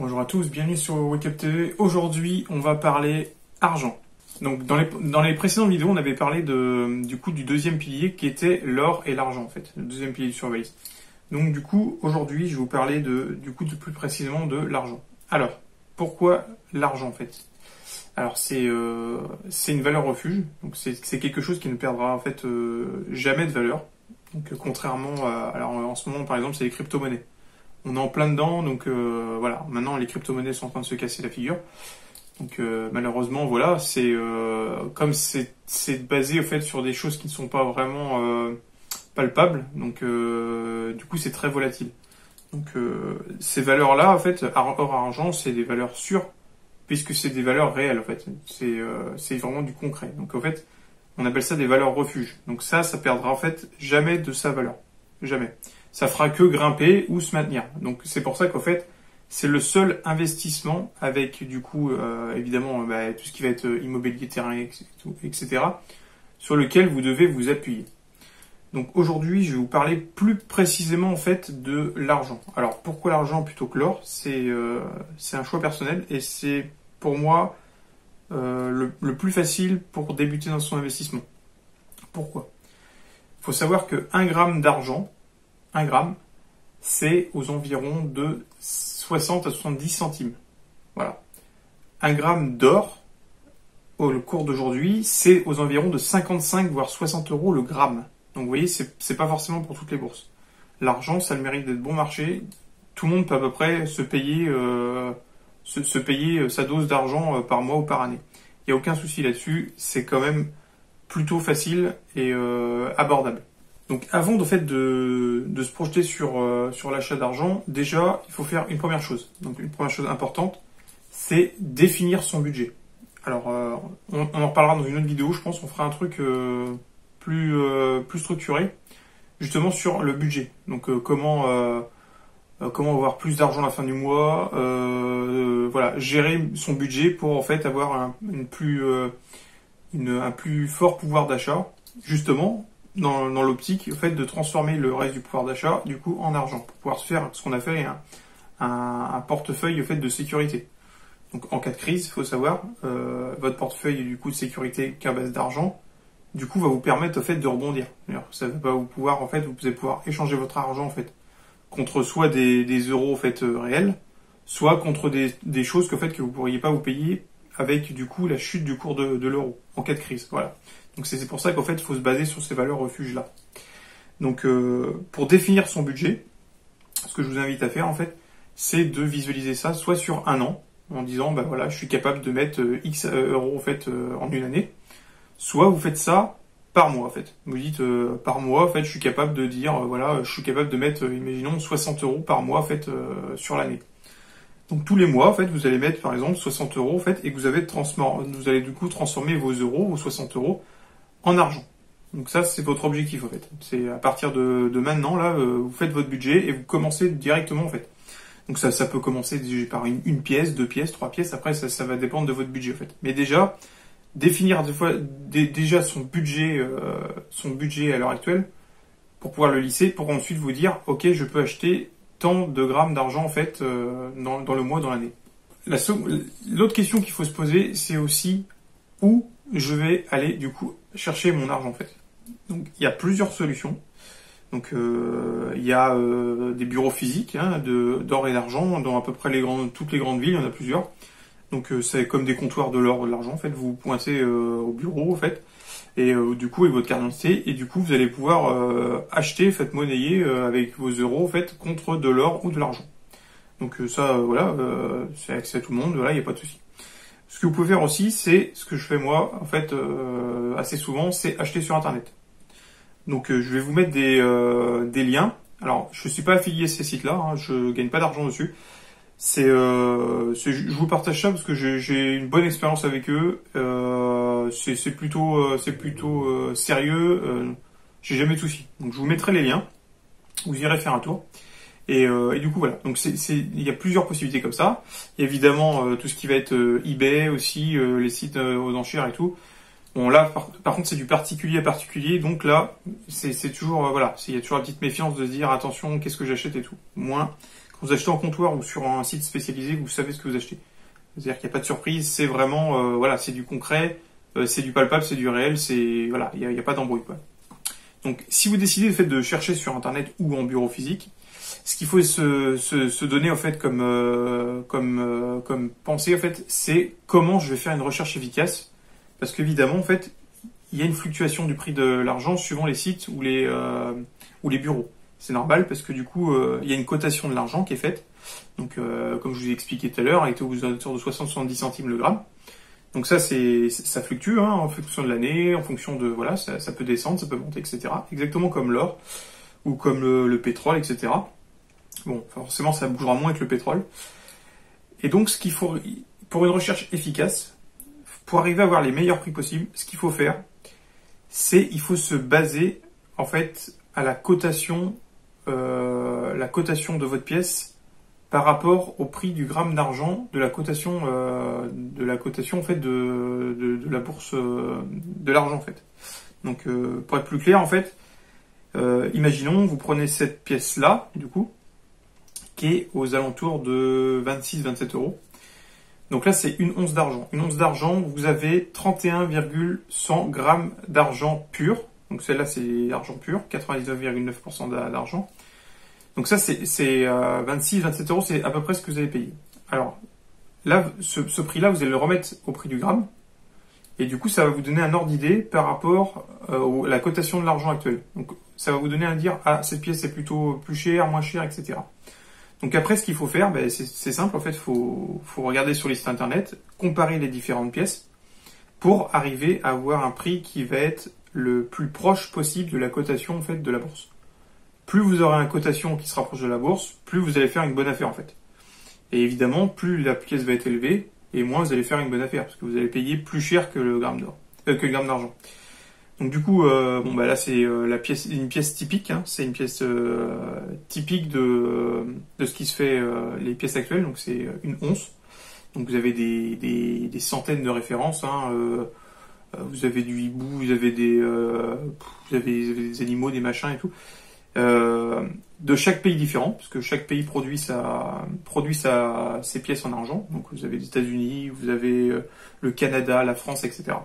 Bonjour à tous, bienvenue sur Wake Up TV. Aujourd'hui, on va parler argent. Donc, dans les précédentes vidéos, on avait parlé du deuxième pilier qui était l'or et l'argent, en fait. Le deuxième pilier du Surveillance. Donc, du coup, aujourd'hui, je vais vous parler de plus précisément de l'argent. Alors, pourquoi l'argent, en fait? Alors, c'est une valeur refuge. Donc, c'est quelque chose qui ne perdra, en fait, jamais de valeur. Donc, contrairement à, alors, en ce moment, par exemple, c'est les crypto-monnaies. On est en plein dedans, donc voilà. Maintenant, les crypto-monnaies sont en train de se casser la figure. Donc malheureusement, voilà, comme c'est basé au fait sur des choses qui ne sont pas vraiment palpables. Donc du coup, c'est très volatile. Donc ces valeurs-là, en fait, or argent, c'est des valeurs sûres puisque c'est des valeurs réelles. En fait, c'est vraiment du concret. Donc en fait, on appelle ça des valeurs refuges. Donc ça perdra en fait jamais de sa valeur, jamais. Ça fera que grimper ou se maintenir. Donc c'est pour ça qu'en fait, c'est le seul investissement avec du coup, évidemment, tout ce qui va être immobilier, terrain, etc., sur lequel vous devez vous appuyer. Donc aujourd'hui, je vais vous parler plus précisément en fait de l'argent. Alors pourquoi l'argent plutôt que l'or? C'est un choix personnel et c'est pour moi le plus facile pour débuter dans son investissement. Pourquoi? Il faut savoir que 1 gramme d'argent, 1 gramme, c'est aux environs de 60 à 70 centimes. Voilà. 1 gramme d'or, au cours d'aujourd'hui, c'est aux environs de 55 voire 60 euros le gramme. Donc vous voyez, c'est pas forcément pour toutes les bourses. L'argent, ça a le mérite d'être bon marché. Tout le monde peut à peu près se payer sa dose d'argent par mois ou par année. Il n'y a aucun souci là-dessus. C'est quand même plutôt facile et abordable. Donc avant de se projeter sur l'achat d'argent, déjà il faut faire une première chose. Donc une première chose importante, c'est définir son budget. Alors on en reparlera dans une autre vidéo, je pense, on fera un truc plus structuré, justement sur le budget. Donc comment avoir plus d'argent à la fin du mois, voilà, gérer son budget pour en fait avoir un plus fort pouvoir d'achat, justement. Dans l'optique au fait de transformer le reste du pouvoir d'achat du coup en argent pour pouvoir se faire ce qu'on a fait un portefeuille au fait de sécurité. Donc en cas de crise, il faut savoir votre portefeuille du coup de sécurité qu'à base d'argent du coup va vous permettre au fait de rebondir. Ça va vous pouvoir en fait vous allez pouvoir échanger votre argent en fait contre soit des euros en fait réels, soit contre des choses que vous pourriez pas vous payer avec du coup la chute du cours de l'euro en cas de crise. Voilà. Donc c'est pour ça qu'en fait il faut se baser sur ces valeurs refuges là. Donc pour définir son budget, ce que je vous invite à faire en fait, c'est de visualiser ça soit sur un an en disant voilà je suis capable de mettre X euros en fait en une année, soit vous faites ça par mois en fait. Vous dites par mois en fait je suis capable de dire voilà je suis capable de mettre imaginons 60 euros par mois en fait sur l'année. Donc tous les mois, en fait, vous allez mettre par exemple 60 euros en fait, et que vous allez du coup transformer vos euros, vos 60 euros, en argent. Donc ça, c'est votre objectif en fait. C'est à partir de maintenant, là, vous faites votre budget et vous commencez directement en fait. Donc ça peut commencer par une pièce, 2 pièces, 3 pièces, après ça va dépendre de votre budget en fait. Mais déjà, définir déjà son budget à l'heure actuelle, pour pouvoir le lisser, pour ensuite vous dire, ok, je peux acheter tant de grammes d'argent en fait dans le mois, dans l'année. L'autre question qu'il faut se poser, c'est aussi où je vais aller du coup chercher mon argent en fait. Donc il y a plusieurs solutions. Donc il y a des bureaux physiques d'or et d'argent dans à peu près toutes les grandes villes, il y en a plusieurs. Donc c'est comme des comptoirs de l'or et de l'argent en fait. Vous pointez au bureau en fait. Et du coup, avec votre carte d'identité, et du coup, vous allez pouvoir acheter, monnayer avec vos euros, en fait, contre de l'or ou de l'argent. Donc ça, voilà, c'est accès à tout le monde, voilà, il n'y a pas de souci. Ce que vous pouvez faire aussi, c'est ce que je fais moi, en fait, assez souvent, c'est acheter sur Internet. Donc je vais vous mettre des liens. Alors, je suis pas affilié à ces sites-là, je gagne pas d'argent dessus. Je vous partage ça parce que j'ai une bonne expérience avec eux. C'est plutôt sérieux. J'ai jamais de soucis. Donc je vous mettrai les liens. Vous irez faire un tour. Et du coup voilà. Donc il y a plusieurs possibilités comme ça. Il y a évidemment tout ce qui va être eBay aussi, les sites aux enchères et tout. Bon là par contre c'est du particulier à particulier. Donc là c'est toujours voilà. Il y a toujours la petite méfiance de se dire attention qu'est-ce que j'achète et tout. Moins vous achetez en comptoir ou sur un site spécialisé, vous savez ce que vous achetez. C'est-à-dire qu'il n'y a pas de surprise, c'est vraiment, voilà, c'est du concret, c'est du palpable, c'est du réel, c'est, voilà, il n'y a pas d'embrouille, quoi. Donc, si vous décidez le fait de chercher sur Internet ou en bureau physique, ce qu'il faut se donner en fait comme pensée en fait, c'est comment je vais faire une recherche efficace, parce qu'évidemment en fait, il y a une fluctuation du prix de l'argent suivant les sites ou les bureaux. C'est normal parce que du coup, il y a une cotation de l'argent qui est faite. Donc, comme je vous ai expliqué tout à l'heure, elle était aux alentours de 60-70 centimes le gramme. Donc ça fluctue hein, en fonction de l'année, en fonction de voilà, ça peut descendre, ça peut monter, etc. Exactement comme l'or ou comme le pétrole, etc. Bon, forcément, ça bougera moins avec le pétrole. Et donc, ce qu'il faut pour une recherche efficace, pour arriver à avoir les meilleurs prix possibles, ce qu'il faut faire, c'est il faut se baser en fait à la cotation de votre pièce par rapport au prix du gramme d'argent de la cotation en fait de la bourse de l'argent en fait. Donc pour être plus clair en fait, imaginons vous prenez cette pièce là du coup qui est aux alentours de 26-27 euros. Donc là c'est une once d'argent. Une once d'argent, vous avez 31,100 grammes d'argent pur. Donc celle-là c'est argent pur, 99,9% d'argent. Donc ça, c'est 26-27 euros, c'est à peu près ce que vous allez payer. Alors, là, ce prix-là, vous allez le remettre au prix du gramme. Et du coup, ça va vous donner un ordre d'idée par rapport à la cotation de l'argent actuel. Donc, ça va vous donner à dire, ah, cette pièce est plutôt plus chère, moins chère, etc. Donc après, ce qu'il faut faire, ben, c'est simple. En fait, faut regarder sur les sites internet, comparer les différentes pièces pour arriver à avoir un prix qui va être le plus proche possible de la cotation, en fait, de la bourse. Plus vous aurez une cotation qui se rapproche de la bourse, plus vous allez faire une bonne affaire en fait. Et évidemment, plus la pièce va être élevée, et moins vous allez faire une bonne affaire, parce que vous allez payer plus cher que le gramme d'or, que le gramme d'argent. Donc du coup, bon bah là c'est une pièce typique, hein, c'est une pièce typique de ce qui se fait les pièces actuelles, donc c'est une once. Donc vous avez des centaines de références, hein, vous avez du hibou, vous avez des animaux, des machins et tout. De chaque pays différent, parce que chaque pays produit ses pièces en argent. Donc vous avez les États-Unis, vous avez le Canada, la France, etc.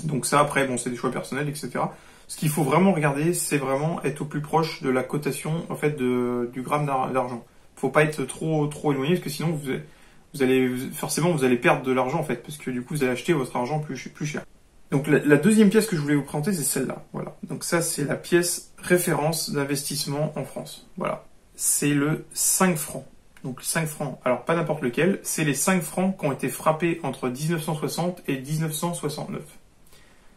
Donc ça après, bon, c'est des choix personnels, etc. Ce qu'il faut vraiment regarder, c'est vraiment être au plus proche de la cotation en fait du gramme d'argent. Faut pas être trop éloigné, parce que sinon vous allez perdre de l'argent en fait, parce que du coup vous allez acheter votre argent plus cher. Donc la deuxième pièce que je voulais vous présenter, c'est celle-là. Voilà. Donc ça, c'est la pièce référence d'investissement en France. Voilà. C'est le 5 francs. Donc 5 francs. Alors pas n'importe lequel, c'est les 5 francs qui ont été frappés entre 1960 et 1969.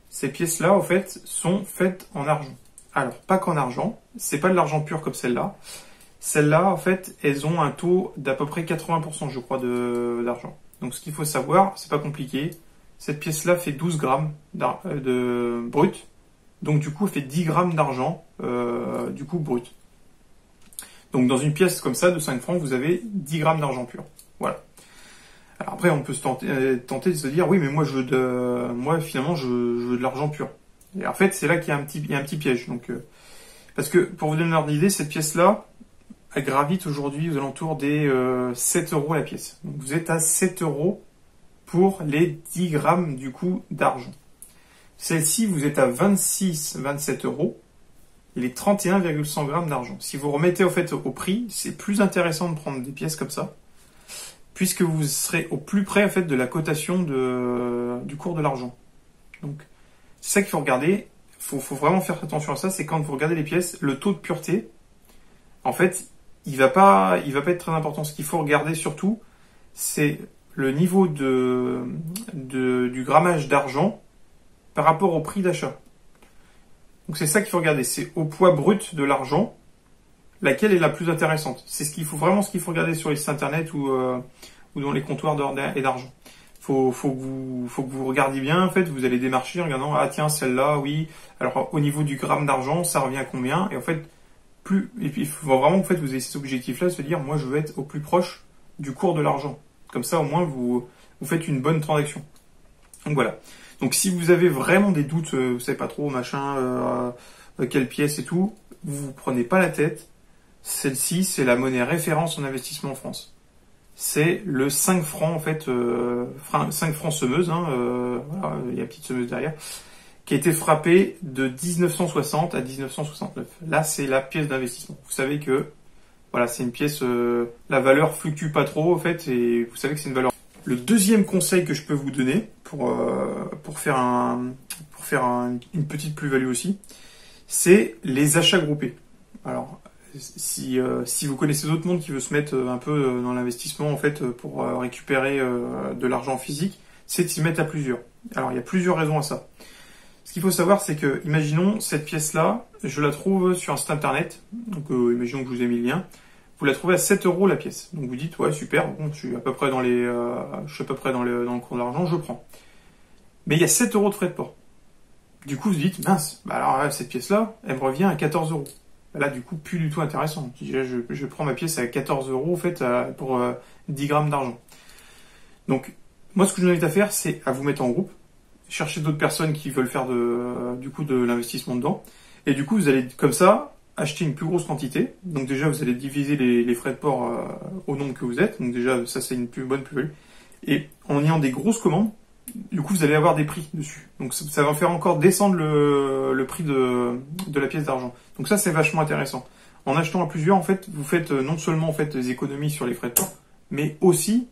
Ces pièces-là, en fait, sont faites en argent. Alors, pas qu'en argent, c'est pas de l'argent pur comme celle-là. Celles-là, en fait, elles ont un taux d'à peu près 80%, je crois, d'argent. Donc ce qu'il faut savoir, c'est pas compliqué. Cette pièce-là fait 12 grammes de brut. Donc du coup, elle fait 10 grammes d'argent, du coup, brut. Donc dans une pièce comme ça, de 5 francs, vous avez 10 grammes d'argent pur. Voilà. Alors après, on peut se tenter de se dire, oui, mais moi, finalement, je veux de l'argent pur. Et en fait, c'est là qu'il y a un petit piège. Donc, parce que, pour vous donner un ordre d'idée, cette pièce-là, elle gravite aujourd'hui aux alentours des 7 euros la pièce. Donc vous êtes à 7 euros pour les 10 grammes du coup d'argent. Celle-ci, vous êtes à 27 euros les 31,100 grammes d'argent. Si vous remettez au fait au prix, c'est plus intéressant de prendre des pièces comme ça, puisque vous serez au plus près en fait de la cotation du cours de l'argent. Donc c'est ça qu'il faut regarder. Faut vraiment faire attention à ça. C'est quand vous regardez les pièces, le taux de pureté, en fait, il va pas être très important. Ce qu'il faut regarder surtout, c'est le niveau du grammage d'argent par rapport au prix d'achat. Donc c'est ça qu'il faut regarder, c'est au poids brut de l'argent, laquelle est la plus intéressante. C'est ce qu'il faut regarder sur les sites internet ou dans les comptoirs d'or et d'argent. Faut que vous regardiez bien, en fait, vous allez démarcher en regardant, ah tiens, celle-là, oui, alors au niveau du gramme d'argent, ça revient à combien? Et en fait, et puis il faut vraiment que vous ayez cet objectif-là, de se dire, moi je veux être au plus proche du cours de l'argent. Comme ça, au moins, vous faites une bonne transaction. Donc voilà. Donc si vous avez vraiment des doutes, vous savez pas trop, machin, quelle pièce et tout, vous prenez pas la tête. celle-ci, c'est la monnaie référence en investissement en France. C'est le 5 francs, en fait, 5 francs semeuse, hein, voilà, il y a une petite semeuse derrière, qui a été frappée de 1960 à 1969. Là, c'est la pièce d'investissement. Vous savez que, voilà, c'est une pièce, la valeur fluctue pas trop, en fait, et vous savez que c'est une valeur. Le deuxième conseil que je peux vous donner pour faire une petite plus-value aussi, c'est les achats groupés. Alors, si vous connaissez d'autres mondes qui veulent se mettre un peu dans l'investissement, en fait, pour récupérer de l'argent physique, c'est de s'y mettre à plusieurs. Alors, il y a plusieurs raisons à ça. Ce qu'il faut savoir, c'est que, imaginons, cette pièce-là, je la trouve sur un site internet, donc imaginons que je vous ai mis le lien, vous la trouvez à 7 € la pièce. Donc vous dites, ouais, super, bon, je suis à peu près dans le cours de l'argent, je prends. Mais il y a 7 € de frais de port. Du coup, vous dites, mince, bah alors cette pièce-là, elle me revient à 14 €. Bah là, du coup, plus du tout intéressant. Je prends ma pièce à 14 € en fait, pour 10 grammes d'argent. Donc, moi, ce que je vous invite à faire, c'est à vous mettre en groupe, chercher d'autres personnes qui veulent faire de l'investissement dedans. Et du coup, vous allez, comme ça, acheter une plus grosse quantité. Donc déjà, vous allez diviser les frais de port au nombre que vous êtes. Donc déjà, ça, c'est une bonne plus-value. Et en ayant des grosses commandes, du coup, vous allez avoir des prix dessus. Donc ça va faire encore descendre le prix de la pièce d'argent. Donc ça, c'est vachement intéressant. En achetant à plusieurs, en fait, vous faites non seulement en fait des économies sur les frais de port, mais aussi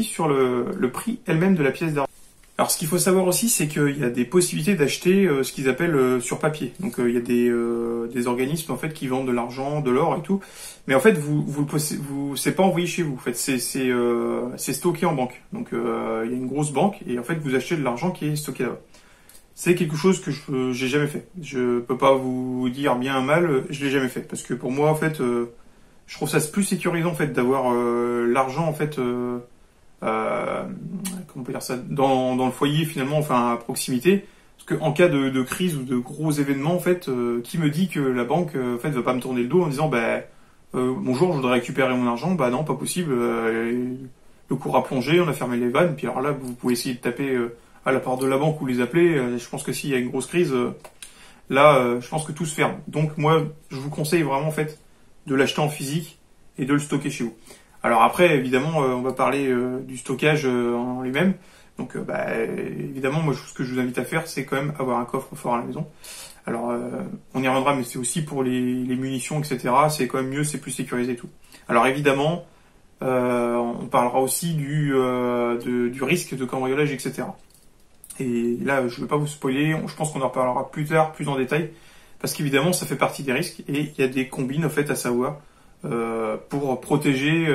sur le prix elle-même de la pièce d'argent. Alors, ce qu'il faut savoir aussi, c'est qu'il y a des possibilités d'acheter ce qu'ils appellent sur papier. Donc, il y a des organismes en fait qui vendent de l'argent, de l'or et tout. Mais en fait, c'est pas envoyé chez vous. En fait, c'est stocké en banque. Donc, il y a une grosse banque et en fait, vous achetez de l'argent qui est stocké là-bas. C'est quelque chose que j'ai jamais fait. Je peux pas vous dire bien ou mal, je l'ai jamais fait parce que pour moi, en fait, je trouve ça plus sécurisant en fait d'avoir l'argent en fait. Comment on peut dire ça, dans le foyer finalement, enfin à proximité, parce que en cas de crise ou de gros événements en fait, qui me dit que la banque en fait va pas me tourner le dos en disant bonjour, je voudrais récupérer mon argent, bah non, pas possible, le cours a plongé, on a fermé les vannes, puis alors là vous pouvez essayer de taper à la part de la banque ou les appeler, je pense que s'il y a une grosse crise, là je pense que tout se ferme. Donc moi je vous conseille vraiment en fait de l'acheter en physique et de le stocker chez vous. Alors après, évidemment, on va parler du stockage en lui-même. Donc, évidemment, moi, ce que je vous invite à faire, c'est quand même avoir un coffre-fort à la maison. Alors, on y reviendra, mais c'est aussi pour les munitions, etc. C'est quand même mieux, c'est plus sécurisé et tout. Alors, évidemment, on parlera aussi du risque de cambriolage, etc. Et là, je ne vais pas vous spoiler. Je pense qu'on en reparlera plus tard, plus en détail, parce qu'évidemment, ça fait partie des risques et il y a des combines, en fait, à savoir. Pour protéger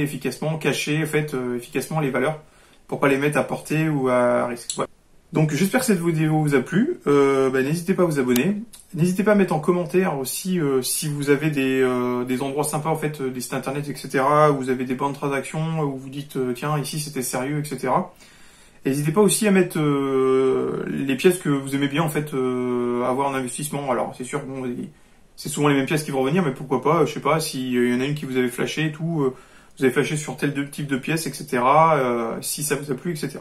efficacement, cacher en fait efficacement les valeurs, pour pas les mettre à portée ou à risque. Voilà. Donc j'espère que cette vidéo vous a plu. N'hésitez pas à vous abonner. N'hésitez pas à mettre en commentaire aussi si vous avez des endroits sympas en fait, des sites internet, etc. Où vous avez des bonnes transactions, où vous dites tiens ici c'était sérieux, etc. N'hésitez pas aussi à mettre les pièces que vous aimez bien en fait avoir en investissement. Alors c'est sûr bon. C'est souvent les mêmes pièces qui vont revenir, mais pourquoi pas, je sais pas, s'il y en a une qui vous avait flashé et tout, vous avez flashé sur tel type de pièces, etc., si ça vous a plu, etc.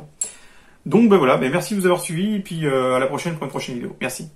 Donc voilà, merci de vous avoir suivi, et puis à la prochaine pour une prochaine vidéo. Merci.